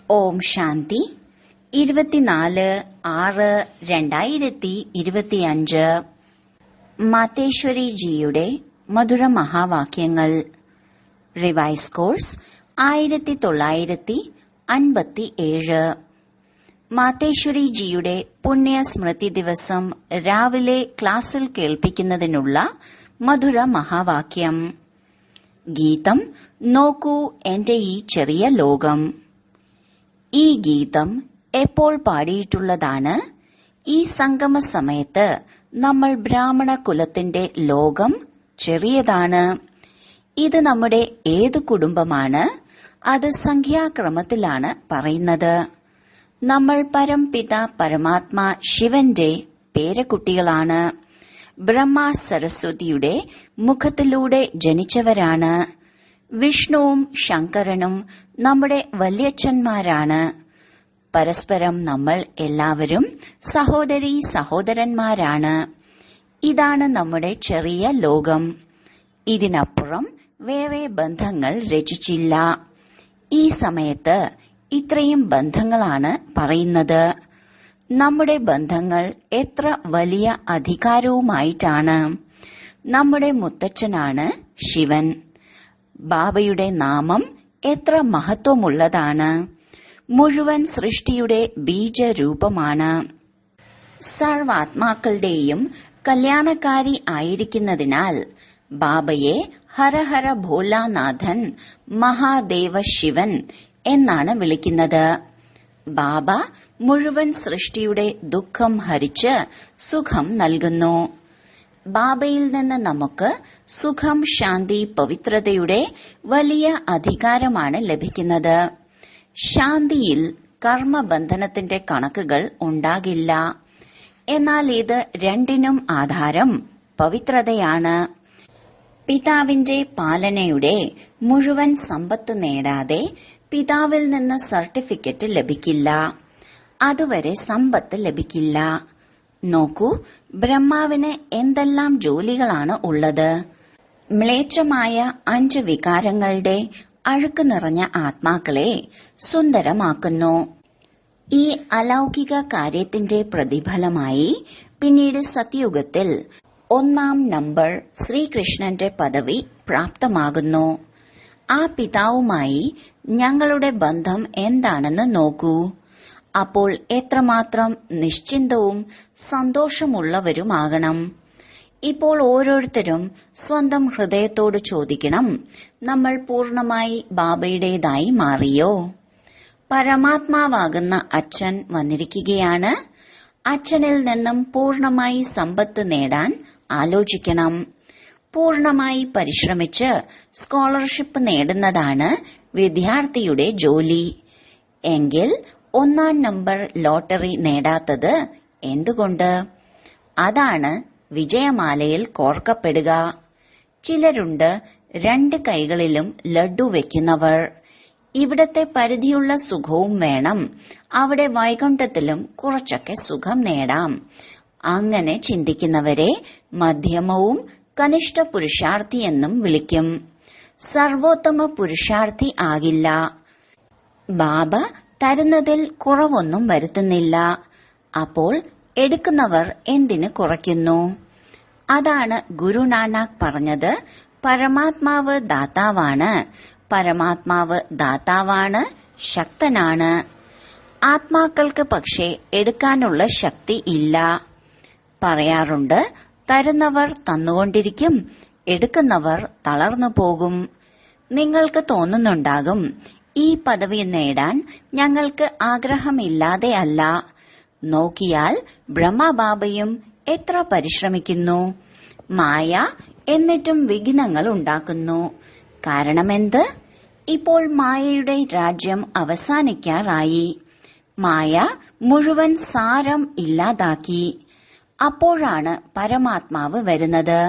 ഓം ശാന്തി 24/6/2025 മാതേശ്വരിജിയുടെ മധുര മഹാവാക്യങ്ങൾ. Revise course 1957. മാതേശ്വരിജിയുടെ പുണ്യ സ്മൃതി ദിവസം രാവിലെ ക്ലാസ്സിൽ കേൾപ്പിക്കുന്നതിനുള്ള മധുര മഹാവാക്യം. ഗീതം നോക്കൂ എന്റെ ഈ ചെറിയ ലോകം. ഈ ഗീതം എപ്പോൾ പാടിയിട്ടുള്ളതാണ്? ഈ സംഗമ സമയത്ത് നമ്മൾ ബ്രാഹ്മണ കുലത്തിന്റെ ലോകം ചെറിയതാണ്. ഇത് നമ്മുടെ ഏത് കുടുംബമാണ്? അത് സംഖ്യാക്രമത്തിലാണ് പറയുന്നത്. നമ്മൾ പരംപിത പരമാത്മാ ശിവന്റെ പേരക്കുട്ടികളാണ്. ബ്രഹ്മ സരസ്വതിയുടെ മുഖത്തിലൂടെ ജനിച്ചവരാണ്. വിഷ്ണുവും ശങ്കരനും നമ്മുടെ വല്യച്ഛന്മാരാണ്. പരസ്പരം നമ്മൾ എല്ലാവരും സഹോദരീ സഹോദരന്മാരാണ്. ഇതാണ് നമ്മുടെ ചെറിയ ലോകം. ഇതിനപ്പുറം വേറെ ബന്ധങ്ങൾ രചിച്ചില്ല. ഈ സമയത്ത് ഇത്രയും ബന്ധങ്ങളാണ് പറയുന്നത്. നമ്മുടെ ബന്ധങ്ങൾ എത്ര വലിയ അധികാരവുമായിട്ടാണ്. നമ്മുടെ മുത്തച്ഛനാണ് ശിവൻ. ബാബയുടെ നാമം എത്ര മഹത്വമുള്ളതാണ്. മുഴുവൻ സൃഷ്ടിയുടെ ബീജരൂപമാണ്. സർവാത്മാക്കളുടെയും കല്യാണക്കാരി ആയിരിക്കുന്നതിനാൽ ബാബയെ ഹരഹര ഭോലാനാഥൻ മഹാദേവ ശിവൻ എന്നാണ് വിളിക്കുന്നത്. ബാബ മുഴുവൻ സൃഷ്ടിയുടെ ദുഃഖം ഹരിച്ച് സുഖം നൽകുന്നു. ബാബയിൽ നിന്ന് നമുക്ക് സുഖം, ശാന്തി, പവിത്രതയുടെ വലിയ അധികാരമാണ് ലഭിക്കുന്നത്. ശാന്തിയിൽ കർമ്മബന്ധനത്തിന്റെ കണക്കുകൾ ഉണ്ടാകില്ല. എന്നാൽ ഇത് രണ്ടിനും ആധാരം പവിത്രതയാണ്. പിതാവിന്റെ പാലനയുടെ മുഴുവൻ സമ്പത്ത് നേടാതെ പിതാവിൽ നിന്ന് സർട്ടിഫിക്കറ്റ് ലഭിക്കില്ല. അതുവരെ സമ്പത്ത് ലഭിക്കില്ല. നോക്കൂ, ബ്രഹ്മാവിന് എന്തെല്ലാം ജോലികളാണ് ഉള്ളത്. മ്ലേച്ഛമായ 5 വികാരങ്ങളുടെ അഴുക്ക് നിറഞ്ഞ ആത്മാക്കളെ സുന്ദരമാക്കുന്നു. ഈ അലൗകിക കാര്യത്തിന്റെ പ്രതിഫലമായി പിന്നീട് സത്യുഗത്തിൽ 1 നമ്പർ ശ്രീകൃഷ്ണന്റെ പദവി പ്രാപ്തമാകുന്നു. ആ പിതാവുമായി ഞങ്ങളുടെ ബന്ധം എന്താണെന്ന് നോക്കൂ. അപ്പോൾ എത്രമാത്രം നിശ്ചിന്തവും സന്തോഷമുള്ളവരുമാകണം. ഇപ്പോൾ ഓരോരുത്തരും സ്വന്തം ഹൃദയത്തോട് ചോദിക്കണം, നമ്മൾ പൂർണമായി ബാബയുടേതായി മാറിയോ? പരമാത്മാവാകുന്ന അച്ഛൻ വന്നിരിക്കുകയാണ്. അച്ഛനിൽ നിന്നും പൂർണമായി സമ്പത്ത് നേടാൻ ആലോചിക്കണം. പൂർണമായി പരിശ്രമിച്ച് സ്കോളർഷിപ്പ് നേടുന്നതാണ് വിദ്യാർത്ഥിയുടെ ജോലി. എങ്കിൽ 1 നമ്പർ ലോട്ടറി നേടാത്തത് എന്തുകൊണ്ട്? അതാണ് വിജയമാലയിൽ കോർക്കപ്പെടുക. ചിലരുണ്ട് 2 കൈകളിലും ലഡ്ഡു വെക്കുന്നവർ. ഇവിടത്തെ പരിധിയുള്ള സുഖവും വേണം, അവിടെ വൈകുണ്ഠത്തിലും കുറച്ചൊക്കെ സുഖം നേടാം. അങ്ങനെ ചിന്തിക്കുന്നവരെ മധ്യമവും കനിഷ്ഠ പുരുഷാർത്ഥി എന്നും വിളിക്കും. സർവോത്തമ പുരുഷാർത്ഥി ആകില്ല. ബാബ തരുന്നതിൽ കുറവൊന്നും വരുത്തുന്നില്ല. അപ്പോൾ എടുക്കുന്നവർ എന്തിന് കുറയ്ക്കുന്നു? അതാണ് ഗുരുനാനാക്ക് പറഞ്ഞത്, പരമാത്മാവ് ദാതാവാണ്. പരമാത്മാവ് ദാതാവാണ്, ശക്തനാണ്. ആത്മാക്കൾക്ക് പക്ഷേ എടുക്കാനുള്ള ശക്തി ഇല്ല. പറയാറുണ്ട്, തരുന്നവർ തന്നുകൊണ്ടിരിക്കും, എടുക്കുന്നവർ തളർന്നു പോകും. നിങ്ങൾക്ക് തോന്നുന്നുണ്ടാകും, ഈ പദവി നേടാൻ ഞങ്ങൾക്ക് ആഗ്രഹമില്ലാതെ അല്ല. നോക്കിയാൽ ബ്രഹ്മബാബയും എത്ര പരിശ്രമിക്കുന്നു. മായ എന്നിട്ടും വിഘ്നങ്ങൾ ഉണ്ടാക്കുന്നു. കാരണമെന്ത്? ഇപ്പോൾ മായയുടെ രാജ്യം അവസാനിക്കാറായി. മായ മുഴുവൻ സാരം ഇല്ലാതാക്കി. അപ്പോഴാണ് പരമാത്മാവ് വരുന്നത്.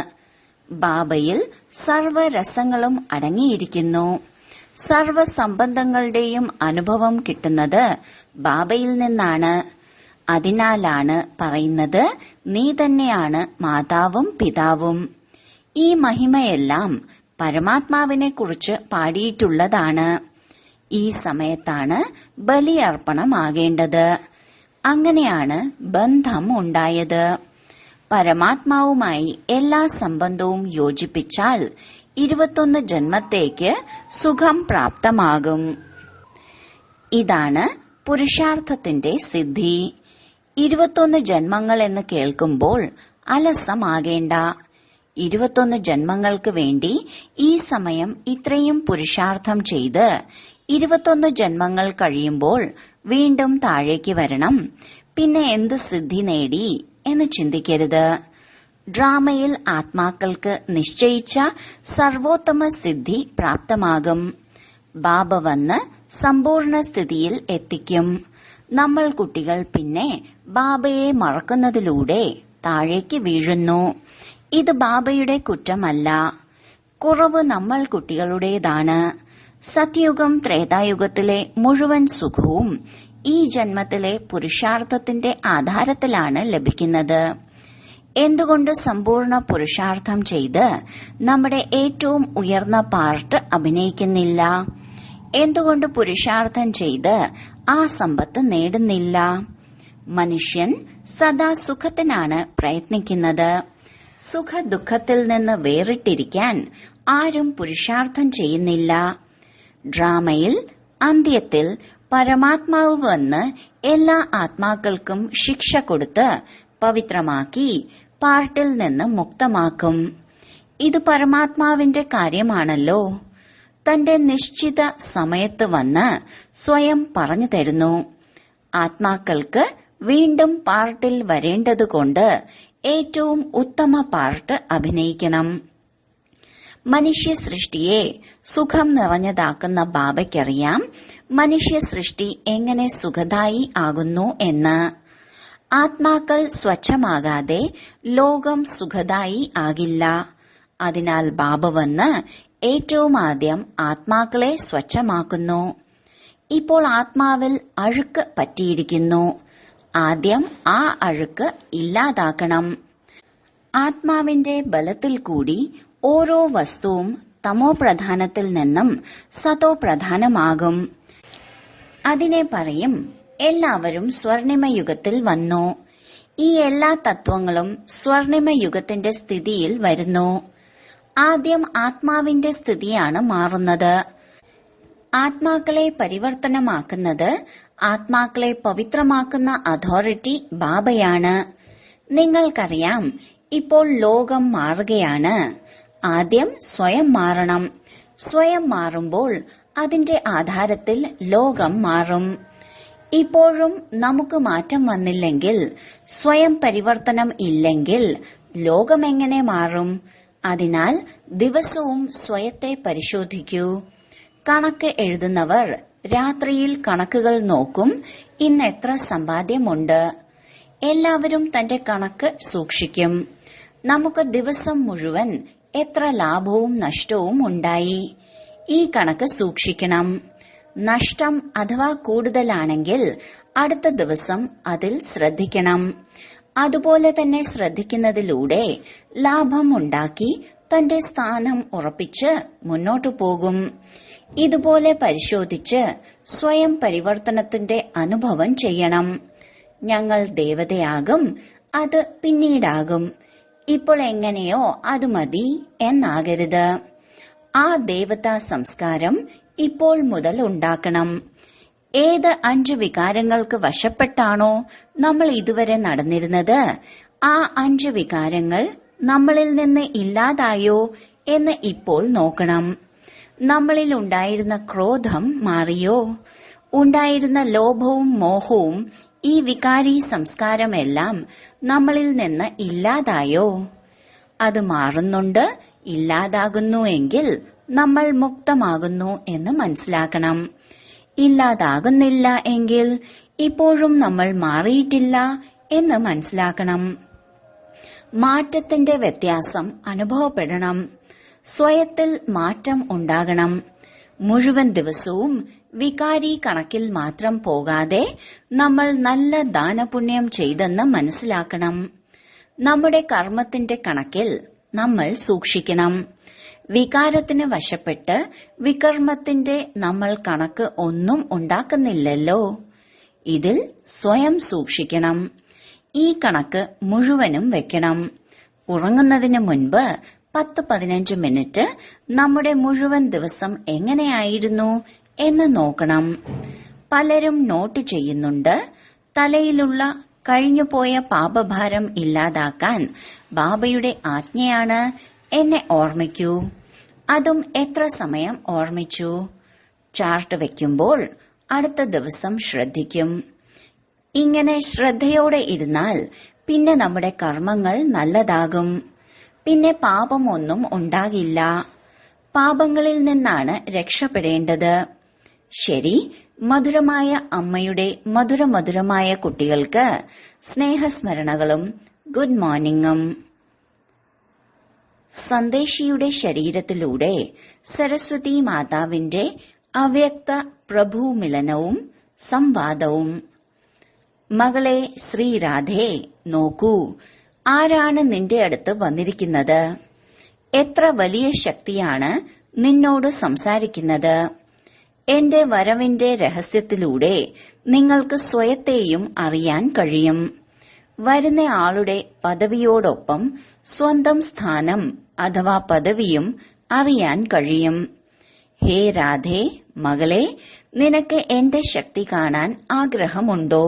ബാബയിൽ സർവരസങ്ങളും അടങ്ങിയിരിക്കുന്നു. സർവസംബന്ധങ്ങളുടെയും അനുഭവം കിട്ടുന്നത് ബാബയിൽ നിന്നാണ്. അതിനാലാണ് പറയുന്നത്, നീ തന്നെയാണ് മാതാവും പിതാവും. ഈ മഹിമയെല്ലാം പരമാത്മാവിനെ കുറിച്ച് പാടിയിട്ടുള്ളതാണ്. ഈ സമയത്താണ് ബലിയർപ്പണമാകേണ്ടത്. അങ്ങനെയാണ് ബന്ധം ഉണ്ടായത്. പരമാത്മാവുമായി എല്ലാ സംബന്ധവും യോജിപ്പിച്ചാൽ 21 ജന്മത്തേക്ക് സുഖം പ്രാപ്തമാകും. ഇതാണ് പുരുഷാർത്ഥത്തിന്റെ സിദ്ധി. 21 ജന്മങ്ങൾ എന്ന് കേൾക്കുമ്പോൾ അലസമാകേണ്ട. 21 ജന്മങ്ങൾക്ക് വേണ്ടി ഈ സമയം ഇത്രയും പുരുഷാർത്ഥം ചെയ്ത് 21 ജന്മങ്ങൾ കഴിയുമ്പോൾ വീണ്ടും താഴേക്ക് വരണം, പിന്നെ എന്ത് സിദ്ധി നേടി എന്ന് ചിന്തിക്കരുത്. ഡ്രാമയിൽ ആത്മാക്കൾക്ക് നിശ്ചയിച്ച സർവോത്തമ സിദ്ധി പ്രാപ്തമാകും. ബാബ വന്ന് സമ്പൂർണ്ണ സ്ഥിതിയിൽ എത്തിക്കും. നമ്മൾ കുട്ടികൾ പിന്നെ ബാബയെ മറക്കുന്നതിലൂടെ താഴേക്ക് വീഴുന്നു. ഇത് ബാബയുടെ കുറ്റമല്ല, കുറവ് നമ്മൾ കുട്ടികളുടേതാണ്. സത്യയുഗം ത്രേതായുഗത്തിലെ മുഴുവൻ സുഖവും ഈ ജന്മത്തിലെ പുരുഷാർത്ഥത്തിന്റെ ആധാരത്തിലാണ് ലഭിക്കുന്നത്. എന്തുകൊണ്ട് സമ്പൂർണ്ണ പുരുഷാർത്ഥം ചെയ്ത് നമ്മുടെ ഏറ്റവും ഉയർന്ന പാർട്ട് അഭിനയിക്കുന്നില്ല? എന്തുകൊണ്ട് പുരുഷാർത്ഥം ചെയ്ത് ആ സമ്പത്ത് നേടുന്നില്ല? മനുഷ്യൻ സദാ സുഖത്തിനാണ് പ്രയത്നിക്കുന്നത്. സുഖ ദുഃഖത്തിൽ നിന്ന് വേറിട്ടിരിക്കാൻ ആരും പുരുഷാർത്ഥം ചെയ്യുന്നില്ല. ഡ്രാമയിൽ അന്ത്യത്തിൽ പരമാത്മാവ് വന്ന് എല്ലാ ആത്മാക്കൾക്കും ശിക്ഷ കൊടുത്ത് പവിത്രമാക്കി പാർട്ടിൽ നിന്ന് മുക്തമാക്കും. ഇത് പരമാത്മാവിന്റെ കാര്യമാണല്ലോ. തന്റെ നിശ്ചിത സമയത്ത് വന്ന് സ്വയം പറഞ്ഞു തരുന്നു. ആത്മാക്കൾക്ക് വീണ്ടും പാർട്ടിൽ വരേണ്ടതുകൊണ്ട് ഏറ്റവും ഉത്തമ പാർട്ട് അഭിനയിക്കണം. മനുഷ്യ സൃഷ്ടിയെ സുഖം നിറഞ്ഞതാക്കുന്ന ബാബയ്ക്കറിയാം മനുഷ്യ സൃഷ്ടി എങ്ങനെ സുഖദായി ആകുന്നു എന്ന്. ആത്മാക്കൾ സ്വച്ഛമാകാതെ ലോകം സുഖദായി ആകില്ല. അതിനാൽ ബാബ വന്ന് ഏറ്റവും ആദ്യം ആത്മാക്കളെ സ്വച്ഛമാക്കുന്നു. ഇപ്പോൾ ആത്മാവിൽ അഴുക്ക് പറ്റിയിരിക്കുന്നു. ആദ്യം ആ അഴുക്ക് ഇല്ലാതാക്കണം. ആത്മാവിന്റെ ബലത്തിൽ കൂടി ഓരോ വസ്തുവും തമോ പ്രധാനത്തിൽ നിന്നും സതോ പ്രധാനമാകും. അതിനെ പറയും എല്ലാവരും സ്വർണിമയുഗത്തിൽ വന്നു. ഈ എല്ലാ തത്വങ്ങളും സ്വർണിമയുഗത്തിന്റെ സ്ഥിതിയിൽ വരുന്നു. ആദ്യം ആത്മാവിന്റെ സ്ഥിതിയാണ് മാറുന്നത്. ആത്മാക്കളെ പരിവർത്തനമാക്കുന്നത്, ആത്മാക്കളെ പവിത്രമാക്കുന്ന അതോറിറ്റി ബാബയാണ്. നിങ്ങൾക്കറിയാം ഇപ്പോൾ ലോകം മാറുകയാണ്. ആദ്യം സ്വയം മാറണം. സ്വയം മാറുമ്പോൾ അതിന്റെ ആധാരത്തിൽ ലോകം മാറും. ഇപ്പോഴും നമുക്ക് മാറ്റം വന്നില്ലെങ്കിൽ, സ്വയം പരിവർത്തനം ഇല്ലെങ്കിൽ ലോകമെങ്ങനെ മാറും? അതിനാൽ ദിവസവും സ്വയത്തെ പരിശോധിക്കൂ. കണക്ക് എഴുതുന്നവർ രാത്രിയിൽ കണക്കുകൾ നോക്കും. ഇന്ന് എത്ര സമ്പാദ്യമുണ്ട്? എല്ലാവരും തന്റെ കണക്ക് സൂക്ഷിക്കും. നമുക്ക് ദിവസം മുഴുവൻ എത്ര ലാഭവും നഷ്ടവും ഉണ്ടായി? ഈ കണക്ക് സൂക്ഷിക്കണം. നഷ്ടം അഥവാ കൂടുതലാണെങ്കിൽ അടുത്ത ദിവസം അതിൽ ശ്രദ്ധിക്കണം. അതുപോലെ തന്നെ ശ്രദ്ധിക്കുന്നതിലൂടെ ലാഭമുണ്ടാക്കി തന്റെ സ്ഥാനം ഉറപ്പിച്ച് മുന്നോട്ടു പോകും. ഇതുപോലെ പരിശോധിച്ച് സ്വയം പരിവർത്തനത്തിന്റെ അനുഭവം ചെയ്യണം. ഞങ്ങൾ ദേവതയാകും, അത് പിന്നീടാകും. ഇപ്പോൾ എങ്ങനെയോ അത് മതി എന്നാകരുത്. ആ ദേവതാ സംസ്കാരം ഇപ്പോൾ മുതൽ ഉണ്ടാക്കണം. ഏത് 5 വികാരങ്ങൾക്ക് വശപ്പെട്ടാണോ നമ്മൾ ഇതുവരെ നടന്നിരുന്നത്, ആ 5 വികാരങ്ങൾ നമ്മളിൽ നിന്ന് ഇല്ലാതായോ എന്ന് ഇപ്പോൾ നോക്കണം. നമ്മളിൽ ഉണ്ടായിരുന്ന ക്രോധം മാറിയോ? ഉണ്ടായിരുന്ന ലോഭവും മോഹവും ഈ വികാരി സംസ്കാരമെല്ലാം നമ്മളിൽ നിന്ന് ഇല്ലാതായോ? അത് മാറുന്നുണ്ട്, ഇല്ലാതാകുന്നു എങ്കിൽ നമ്മൾ മുക്തമാകുന്നു എന്ന് മനസ്സിലാക്കണം. ഇല്ലാതാകുന്നില്ല എങ്കിൽ ഇപ്പോഴും നമ്മൾ മാറിയിട്ടില്ല എന്ന് മനസ്സിലാക്കണം. മാറ്റത്തിന്റെ വ്യത്യാസം അനുഭവപ്പെടണം. സ്വയത്തിൽ മാറ്റം ഉണ്ടാകണം. മുഴുവൻ ദിവസവും വികാരി കണക്കിൽ മാത്രം പോകാതെ നമ്മൾ നല്ല ദാനപുണ്യം ചെയ്തെന്ന് മനസ്സിലാക്കണം. നമ്മുടെ കർമ്മത്തിന്റെ കണക്കിൽ നമ്മൾ സൂക്ഷിക്കണം. വികാരത്തിന് വശപ്പെട്ട് വികർമ്മത്തിന്റെ നമ്മൾ കണക്ക് ഒന്നും ഉണ്ടാക്കുന്നില്ലല്ലോ. ഇതിൽ സ്വയം സൂക്ഷിക്കണം. ഈ കണക്ക് മുഴുവനും വെക്കണം. ഉറങ്ങുന്നതിന് മുൻപ് 10-15 മിനിറ്റ് നമ്മുടെ മുഴുവൻ ദിവസം എങ്ങനെയായിരുന്നു എന്ന് നോക്കണം. പലരും നോട്ട് ചെയ്യുന്നുണ്ട്. തലയിലുള്ള കഴിഞ്ഞുപോയ പാപഭാരം ഇല്ലാതാക്കാൻ ബാബയുടെ ആജ്ഞയാണ് എന്നെ ഓർമ്മിക്കൂ. അതും എത്ര സമയം ഓർമ്മിച്ചു? ചാർട്ട് വെക്കുമ്പോൾ അടുത്ത ദിവസം ശ്രദ്ധിക്കും. ഇങ്ങനെ ശ്രദ്ധയോടെ ഇരുന്നാൽ പിന്നെ നമ്മുടെ കർമ്മങ്ങൾ നല്ലതാകും. പിന്നെ പാപമൊന്നും ഉണ്ടാകില്ല. പാപങ്ങളിൽ നിന്നാണ് രക്ഷപ്പെടേണ്ടത്. ശരി, മധുരമായ അമ്മയുടെ മധുരമധുരമായ കുട്ടികൾക്ക് സ്നേഹസ്മരണകളും ഗുഡ് മോർണിംഗും. സന്ദേശിയുടെ ശരീരത്തിലൂടെ സരസ്വതി മാതാവിന്റെ അവ്യക്ത പ്രഭുമിലനവും സംവാദവും. മകളെ ശ്രീരാധേ, നോക്കൂ, ആരാണ് നിന്റെ അടുത്ത് വന്നിരിക്കുന്നത്? എത്ര വലിയ ശക്തിയാണ് നിന്നോട് സംസാരിക്കുന്നത്. എന്റെ വരവിന്റെ രഹസ്യത്തിലൂടെ നിങ്ങൾക്ക് സ്വയത്തെയും അറിയാൻ കഴിയും. വരുന്ന ആളുടെ പദവിയോടൊപ്പം സ്വന്തം സ്ഥാനം അഥവാ പദവിയും അറിയാൻ കഴിയും. ഹേ രാധേ, മകളെ, നിനക്ക് എന്റെ ശക്തി കാണാൻ ആഗ്രഹമുണ്ടോ?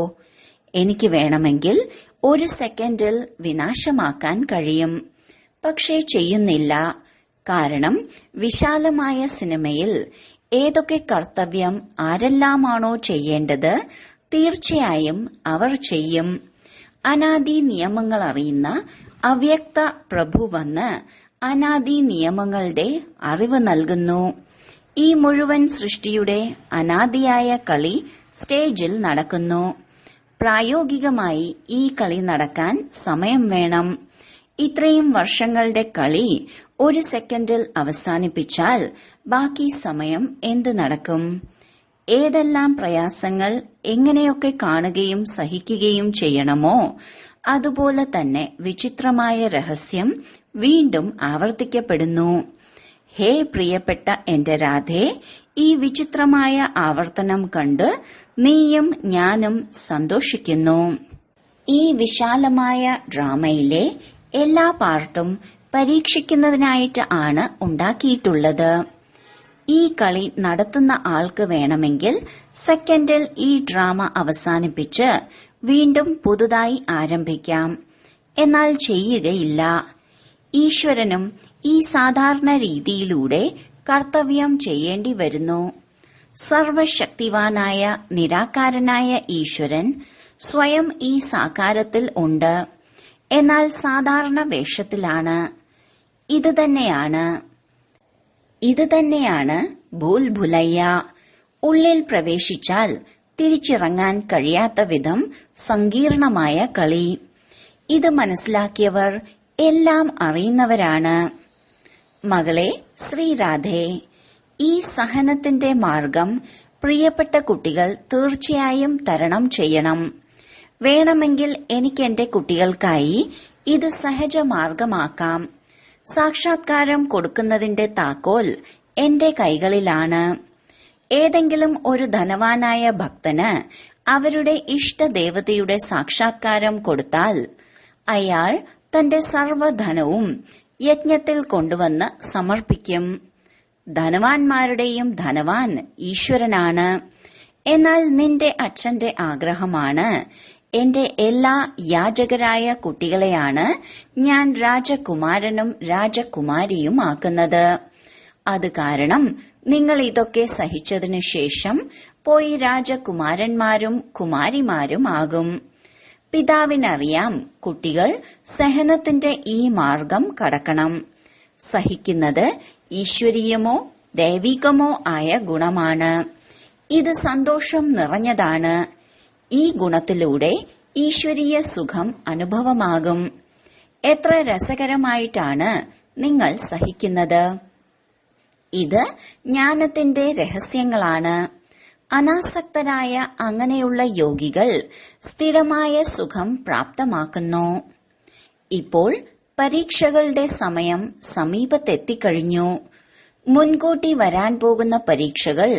എനിക്ക് വേണമെങ്കിൽ 1 സെക്കൻഡിൽ വിനാശമാക്കാൻ കഴിയും. പക്ഷേ ചെയ്യുന്നില്ല. കാരണം വിശാലമായ സിനിമയിൽ ഏതൊക്കെ കർത്തവ്യം ആരെല്ലാമാണോ ചെയ്യേണ്ടത് തീർച്ചയായും അവർ ചെയ്യും. അനാദി നിയമങ്ങൾ അറിയുന്ന അവ്യക്ത പ്രഭു വന്ന് അനാദി നിയമങ്ങളുടെ അറിവ് നൽകുന്നു. ഈ മുഴുവൻ സൃഷ്ടിയുടെ അനാദിയായ കളി സ്റ്റേജിൽ നടക്കുന്നു. പ്രായോഗികമായി ഈ കളി നടക്കാൻ സമയം വേണം. ഇത്രയും വർഷങ്ങളുടെ കളി 1 സെക്കൻഡിൽ അവസാനിപ്പിച്ചാൽ ബാക്കി സമയം എന്ത് നടക്കും? ഏതെല്ലാം പ്രയാസങ്ങൾ എങ്ങനെയൊക്കെ കാണുകയും സഹിക്കുകയും ചെയ്യണമോ അതുപോലെ തന്നെ വിചിത്രമായ രഹസ്യം വീണ്ടും ആവർത്തിക്കപ്പെടുന്നു. ഹേ പ്രിയപ്പെട്ട എന്റെ രാധേ, ഈ വിചിത്രമായ ആവർത്തനം കണ്ട് നീയും ഞാനും സന്തോഷിക്കുന്നു. ഈ വിശാലമായ ഡ്രാമയിലെ എല്ലാ പാർട്ടും പരീക്ഷിക്കുന്നതിനായിട്ട് ആണ് ഉണ്ടാക്കിയിട്ടുള്ളത്. ഈ കളി നടത്തുന്ന ആൾക്ക് വേണമെങ്കിൽ സെക്കൻഡിൽ ഈ ഡ്രാമ അവസാനിപ്പിച്ച് വീണ്ടും പുതുതായി ആരംഭിക്കാം. എന്നാൽ ചെയ്യുകയില്ല. ഈശ്വരനും ഈ സാധാരണ രീതിയിലൂടെ കർത്തവ്യം ചെയ്യേണ്ടി വരുന്നു. സർവശക്തിവാനായ നിരാകാരനായ ഈശ്വരൻ സ്വയം ഈ സാകാരത്തിൽ ഉണ്ട്. എന്നാൽ സാധാരണ വേഷത്തിലാണ്. ഇത് തന്നെയാണ് ഭൂൽ ഭുലയ്യ. ഉള്ളിൽ പ്രവേശിച്ചാൽ തിരിച്ചിറങ്ങാൻ കഴിയാത്ത വിധം സങ്കീർണമായ കളി. ഇത് മനസ്സിലാക്കിയവർ എല്ലാം അറിയുന്നവരാണ്. മകളെ ശ്രീരാധേ, ഈ സഹനത്തിന്റെ മാർഗം പ്രിയപ്പെട്ട കുട്ടികൾ തീർച്ചയായും തരണം ചെയ്യണം. വേണമെങ്കിൽ എനിക്ക് എന്റെ കുട്ടികൾക്കായി ഇത് സഹജമാർഗമാക്കാം. സാക്ഷാത്കാരം കൊടുക്കുന്നതിന്റെ താക്കോൽ എന്റെ കൈകളിലാണ്. ഏതെങ്കിലും ഒരു ധനവാനായ ഭക്തന് അവരുടെ ഇഷ്ടദേവതയുടെ സാക്ഷാത്കാരം കൊടുത്താൽ അയാൾ തന്റെ സർവ്വധനവും യജ്ഞത്തിൽ കൊണ്ടുവന്ന് സമർപ്പിക്കും. ധനവാന്മാരുടെയും ധനവാൻ ഈശ്വരനാണ്. എന്നാൽ നിന്റെ അച്ഛന്റെ ആഗ്രഹമാണ് എന്റെ എല്ലാ യാചകരായ കുട്ടികളെയാണ് ഞാൻ രാജകുമാരനും രാജകുമാരിയും ആക്കുന്നത്. അത് കാരണം നിങ്ങൾ ഇതൊക്കെ സഹിച്ചതിനു ശേഷം പോയി രാജകുമാരന്മാരും കുമാരിമാരും ആകും. പിതാവിനറിയാം കുട്ടികൾ സഹനത്തിന്റെ ഈ മാർഗം കടക്കണം. സഹിക്കുന്നത് ഈശ്വരീയമോ ദൈവികമോ ആയ ഗുണമാണ്. ഇത് സന്തോഷം നിറഞ്ഞതാണ്. ഈ ഗുണത്തിലൂടെ ഈശ്വരീയ സുഖം അനുഭവമാകും. എത്ര രസകരമായിട്ടാണ് നിങ്ങൾ സഹിക്കുന്നത്. ഇത് ജ്ഞാനത്തിന്റെ രഹസ്യങ്ങളാണ്. അനാസക്തരായ അങ്ങനെയുള്ള യോഗികൾ സ്ഥിരമായ സുഖം പ്രാപ്തമാക്കുന്നു. ഇപ്പോൾ പരീക്ഷകളുടെ സമയം സമീപത്തെത്തിക്കഴിഞ്ഞു. മുൻകൂട്ടി വരാൻ പോകുന്ന പരീക്ഷകൾ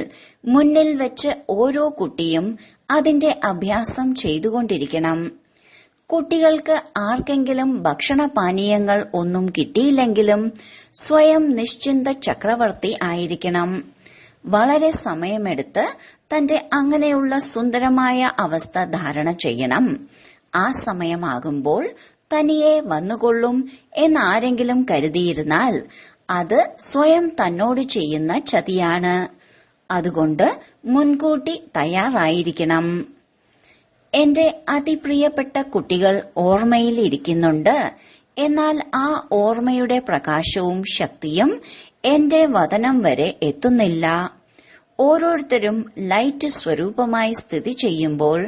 മുന്നിൽ വെച്ച് ഓരോ കുട്ടിയും അതിന്റെ അഭ്യാസം ചെയ്തുകൊണ്ടിരിക്കണം. കുട്ടികൾക്ക് ആർക്കെങ്കിലും ഭക്ഷണപാനീയങ്ങൾ ഒന്നും കിട്ടിയില്ലെങ്കിലും സ്വയം നിശ്ചിന്ത ചക്രവർത്തി ആയിരിക്കണം. വളരെ സമയമെടുത്ത് തന്റെ അങ്ങനെയുള്ള സുന്ദരമായ അവസ്ഥ ധാരണ ചെയ്യണം. ആ സമയമാകുമ്പോൾ തനിയെ വന്നുകൊള്ളും എന്നാരെങ്കിലും കരുതിയിരുന്നാൽ അത് സ്വയം തന്നോട് ചെയ്യുന്ന ചതിയാണ്. അതുകൊണ്ട് മുൻകൂട്ടി തയ്യാറായിരിക്കണം. എന്റെ അതിപ്രിയപ്പെട്ട കുട്ടികൾ ഓർമ്മയിൽ ഇരിക്കുന്നുണ്ട്. എന്നാൽ ആ ഓർമ്മയുടെ പ്രകാശവും ശക്തിയും എന്റെ വതനം വരെ എത്തുന്നില്ല. ഓരോരുത്തരും ലൈറ്റ് സ്വരൂപമായി സ്ഥിതി ചെയ്യുമ്പോൾ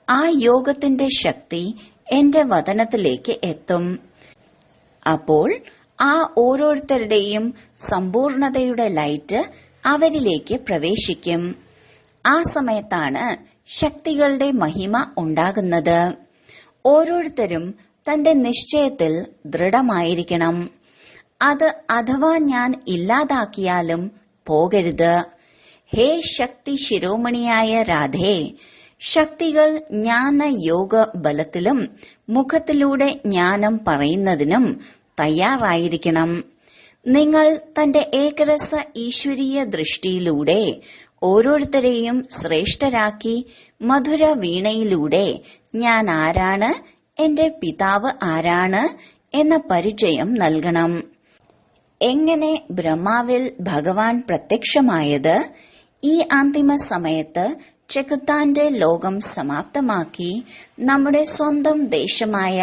ആ യോഗത്തിന്റെ ശക്തി എന്റെ വതനത്തിലേക്ക് എത്തും. അപ്പോൾ ആ ഓരോരുത്തരുടെയും സമ്പൂർണതയുടെ ലൈറ്റ് അവരിലേക്ക് പ്രവേശിക്കും. ആ സമയത്താണ് ശക്തികളുടെ മഹിമ ഉണ്ടാകുന്നത്. ഓരോരുത്തരും തന്റെ നിശ്ചയത്തിൽ ദൃഢമായിരിക്കണം. അത് അഥവാ ഞാൻ ഇല്ലാതാക്കിയാലും പോകരുത്. ഹേ ശക്തി ശിരോമണിയായ രാധേ, ശക്തികൾ ജ്ഞാന യോഗ ബലത്തിലും മുഖത്തിലൂടെ ജ്ഞാനം പറയുന്നതിനും തയ്യാറായിരിക്കണം. നിങ്ങൾ തന്റെ ഏകരസ ഈശ്വരീയ ദൃഷ്ടിയിലൂടെ ഓരോരുത്തരെയും ശ്രേഷ്ഠരാക്കി മധുര വീണയിലൂടെ ഞാൻ ആരാണ്, എന്റെ പിതാവ് ആരാണ് എന്ന പരിചയം നൽകണം. എങ്ങനെ ബ്രഹ്മാവിൽ ഭഗവാൻ പ്രത്യക്ഷമായത്, ഈ അന്തിമ സമയത്ത് ചെകുത്താന്റെ ലോകം സമാപ്തമാക്കി നമ്മുടെ സ്വന്തം ദേശമായ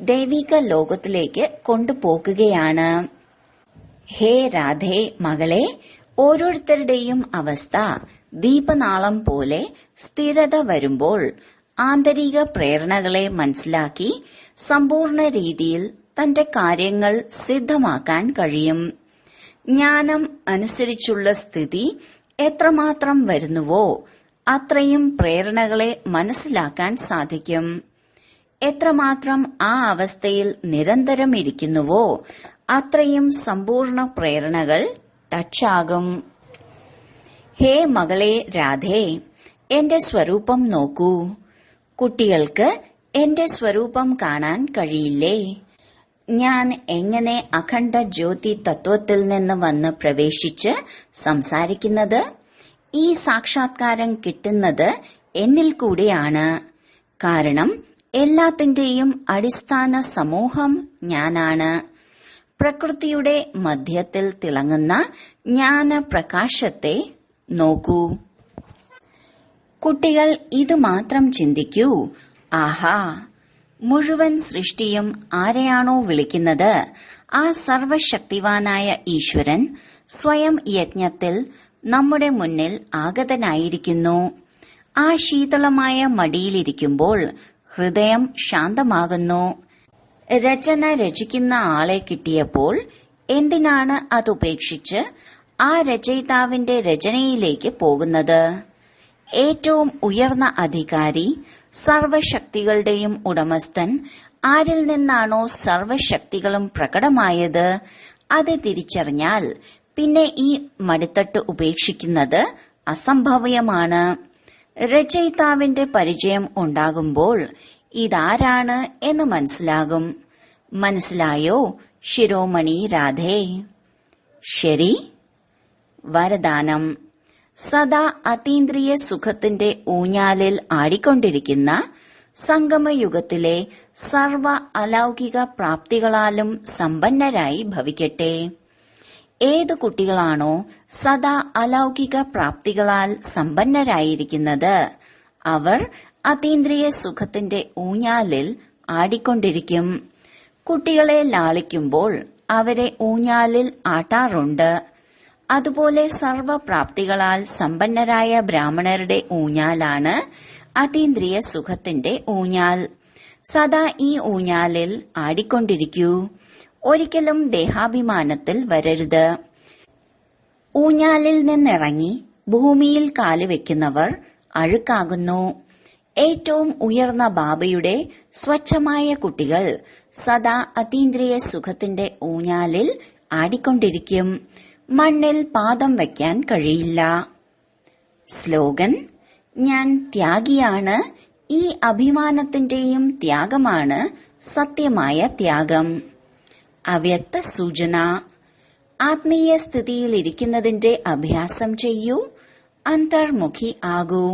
ദൈവിക ലോകത്തിലേക്ക് കൊണ്ടുപോകുകയാണ്. ഹേ രാധേ മകളെ, ഓരോരുത്തരുടെയും അവസ്ഥ ദീപനാളം പോലെ സ്ഥിരത വരുമ്പോൾ ആന്തരിക പ്രേരണകളെ മനസ്സിലാക്കി സമ്പൂർണ്ണ രീതിയിൽ തന്റെ കാര്യങ്ങൾ സിദ്ധമാക്കാൻ കഴിയും. ജ്ഞാനം അനുസരിച്ചുള്ള സ്ഥിതി എത്രമാത്രം വരുന്നുവോ അത്രയും പ്രേരണകളെ മനസ്സിലാക്കാൻ സാധിക്കും. എത്രമാത്രം ആ അവസ്ഥയിൽ നിരന്തരം ഇരിക്കുന്നുവോ അത്രയും സമ്പൂർണ്ണ പ്രേരണകൾ ടച്ചാകും. ഹേ മകളെ രാധേ, എന്റെ സ്വരൂപം നോക്കൂ. കുട്ടികൾക്ക് എന്റെ സ്വരൂപം കാണാൻ കഴിയില്ലേ? ഞാൻ എങ്ങനെ അഖണ്ഡ ജ്യോതി തത്വത്തിൽ നിന്ന് വന്ന് പ്രവേശിച്ച് സംസാരിക്കുന്നത്? ഈ സാക്ഷാത്കാരം കിട്ടുന്നത് എന്നിൽ കൂടിയാണ്. കാരണം എല്ലാത്തിന്റെയും അടിസ്ഥാന സമൂഹം ഞാനാണ്. പ്രകൃതിയുടെ മധ്യത്തിൽ തിളങ്ങുന്ന ജ്ഞാനപ്രകാശത്തെ നോക്കൂ. കുട്ടികൾ ഇത് മാത്രം ചിന്തിക്കൂ. ആഹാ, മുഴുവൻ സൃഷ്ടിയും ആരെയാണോ വിളിക്കുന്നത് ആ സർവശക്തിവാനായ ഈശ്വരൻ സ്വയം യജ്ഞത്തിൽ നമ്മുടെ മുന്നിൽ ആഗതനായിരിക്കുന്നു. ആ ശീതളമായ മടിയിലിരിക്കുമ്പോൾ ഹൃദയം ശാന്തമാകുന്നു. രചന രചിക്കുന്ന ആളെ കിട്ടിയപ്പോൾ എന്തിനാണ് അതുപേക്ഷിച്ച് ആ രചയിതാവിന്റെ രചനയിലേക്ക് പോകുന്നത്? ഏറ്റവും ഉയർന്ന അധികാരി, സർവശക്തികളുടെയും ഉടമസ്ഥൻ ആരിൽ നിന്നാണോ സർവശക്തികളും പ്രകടമായത് അത് തിരിച്ചറിഞ്ഞാൽ പിന്നെ ഈ മടിത്തട്ട് ഉപേക്ഷിക്കുന്നത് അസംഭവ്യമാണ്. രചയിതാവിന്റെ പരിചയം ഉണ്ടാകുമ്പോൾ ഇതാരാണ് എന്ന് മനസ്സിലാകും. മനസ്സിലായോ ശിരോമണി രാധേ? ശരി. വരദാനം: സദാ അതീന്ദ്രിയ സുഖത്തിന്റെ ഊഞ്ഞാലിൽ ആടിക്കൊണ്ടിരിക്കുന്ന സംഗമയുഗത്തിലെ സർവ അലൗകിക പ്രാപ്തികളാലും സമ്പന്നരായി ഭവിക്കട്ടെ. ഏതു കുട്ടികളാണോ സദാ അലൗകിക പ്രാപ്തികളാൽ സമ്പന്നരായിരിക്കുന്നത് അവർ അതീന്ദ്രിയ സുഖത്തിന്റെ ഊഞ്ഞാലിൽ ആടിക്കൊണ്ടിരിക്കും. കുട്ടികളെ ലാളിക്കുമ്പോൾ അവരെ ഊഞ്ഞാലിൽ ആട്ടാറുണ്ട്. അതുപോലെ സർവപ്രാപ്തികളാൽ സമ്പന്നരായ ബ്രാഹ്മണരുടെ ഊഞ്ഞാലാണ് അതീന്ദ്രിയ സുഖത്തിന്റെ ഊഞ്ഞാൽ. സദാ ഈ ഊഞ്ഞാലിൽ ആടിക്കൊണ്ടിരിക്കൂ. ഒരിക്കലും ദേഹാഭിമാനത്തിൽ വരരുത്. ഊഞ്ഞാലിൽ നിന്നിറങ്ങി ഭൂമിയിൽ കാലുവെക്കുന്നവർ അഴുക്കാകുന്നു. ഏറ്റവും ഉയർന്ന ബാബയുടെ സ്വച്ഛമായ കുട്ടികൾ സദാ അതീന്ദ്രിയ സുഖത്തിന്റെ ഊഞ്ഞാലിൽ ആടിക്കൊണ്ടിരിക്കും. മണ്ണിൽ പാദം വയ്ക്കാൻ കഴിയില്ല. സ്ലോഗൻ: ഞാൻ ത്യാഗിയാണ്. ഈ അഭിമാനത്തിന്റെയും ത്യാഗമാണ് സത്യമായ ത്യാഗം. അവ്യക്ത സൂചന: ആത്മീയ സ്ഥിതിയിലിരിക്കുന്നതിന്റെ അഭ്യാസം ചെയ്യൂ. അന്തർമുഖി ആകൂ.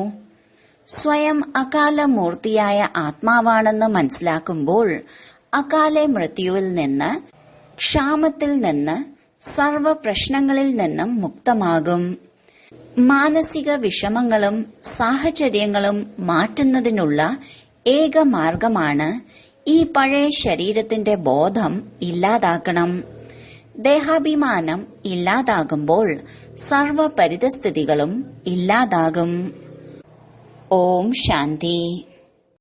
സ്വയം അകാല മൂർത്തിയായ ആത്മാവാണെന്ന് മനസ്സിലാക്കുമ്പോൾ അകാല മൃത്യുവിൽ നിന്ന്, ക്ഷാമത്തിൽ നിന്ന്, സർവ പ്രശ്നങ്ങളിൽ നിന്നും മുക്തമാകും. മാനസിക വിഷമങ്ങളും സാഹചര്യങ്ങളും മാറ്റുന്നതിനുള്ള ഏക മാർഗമാണ് ഈ പഴയ ശരീരത്തിന്റെ ബോധം ഇല്ലാതാക്കണം. ദേഹാഭിമാനം ഇല്ലാതാകുമ്പോൾ സർവ പരിതസ്ഥിതികളും ഇല്ലാതാകും. ഓം ശാന്തി.